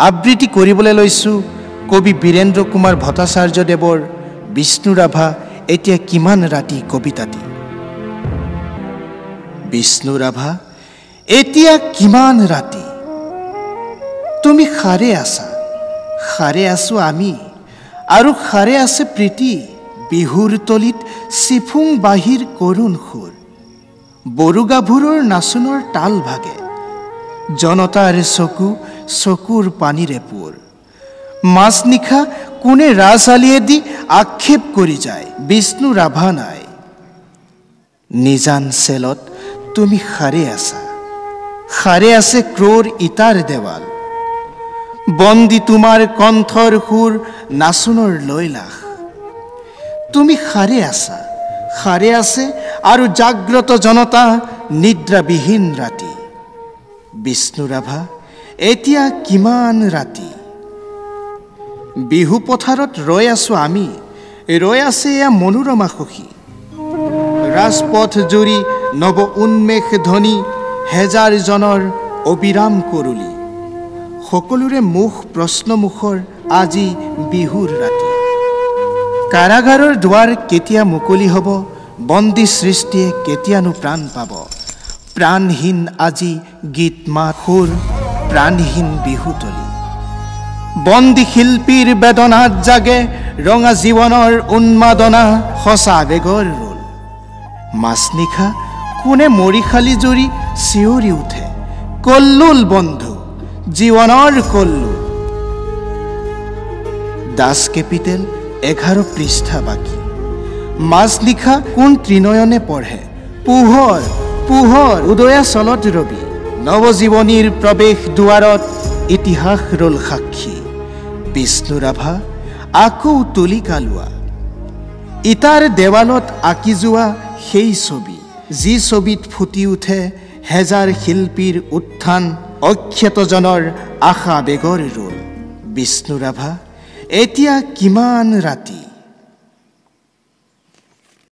আবৃত্তি কৰিবলৈ লৈছোঁ কবি বীৰেন্দ্ৰ কুমাৰ ভট্টাচাৰ্যদেৱৰ বিষ্ণু ৰাভা এতিয়া কিমান ৰাতি কবিতাটি। বিষ্ণু ৰাভা এতিয়া কিমান ৰাতি, তুমি সাৰে আছা, সাৰে আছো আমি, আৰু সাৰে আছে প্ৰীতি। বিহুৰ তলিত চিফুং বাহিৰ কৰুণ সুৰ, বড়ো গাভৰুৰ নাচোনৰ তাল ভাগে, জনতাৰ চকুৰ পানীৰে পোৰ। মাজনিশা কোনে ৰাজআলিয়েদি আক্ষেপ কৰি যায়, বিষ্ণু ৰাভা নাই। নিজান চেলত তুমি সাৰে আছা, সাৰে আছে ক্ৰৌৰ ইটাৰ দেৱাল, বন্দী তোমাৰ কণ্ঠৰ সুৰ নাচোনৰ লৈলাস। তুমি সাৰে আছা, সাৰে আছে আৰু জাগ্ৰত জনতা নিদ্ৰাবিহীন ৰাতি। বিষ্ণু ৰাভা এতিয়া কিমান ৰাতি। বিহু পথাৰত ৰৈ আছো আমি, ৰৈ আছে এয়া মনোৰমা সখী। ৰাজপথ জুৰি নৱ উন্মেষ ধ্বনি, হেজাৰ জনৰ অবিৰাম কৰুলি। সকলোৰে মুখ প্ৰশ্নমুখৰ আজি বিহুৰ ৰাতি। কাৰাগাৰৰ দুৱাৰ কেতিয়া মুকলি হ'ব, বন্দী সৃষ্টিয়ে কেতিয়ানো প্ৰাণ পাব। প্ৰাণহীন আজি গীত মাত সুৰ, প্ৰাণহীন বিহুতলী। বন্দী শিল্পীৰ বেদনাত জাগে ৰঙা জীৱনৰ উন্মাদনা, সঁচা আৱেগৰ ৰোল। মাজনিশা কোনে মৰিশালি জুৰি চিঞৰি উঠে, কল্লোল বন্ধু জীৱনৰ কল্লোল। দাস কেপিটেল 11 পৃষ্ঠা বাকী। মাজনিশা কোন ত্ৰিনয়নে পঢ়ে, পোহৰ পোহৰ উদয়া চলত ৰবি। নৱজীৱনীৰ প্ৰৱেশ দুৱাৰত ইতিহাস ৰল সাক্ষী। বিষ্ণু ৰাভা আকৌ তুলিকা লোৱা, ইটাৰ দেৱালত আঁকি যোৱা সেই ছবি, যি ছবিত ফুটি উঠে হেজাৰ শিল্পীৰ উত্থান, অক্ষতজনৰ আশা বেগৰ ৰোল। বিষ্ণু ৰাভা এতিয়া কিমান ৰাতি।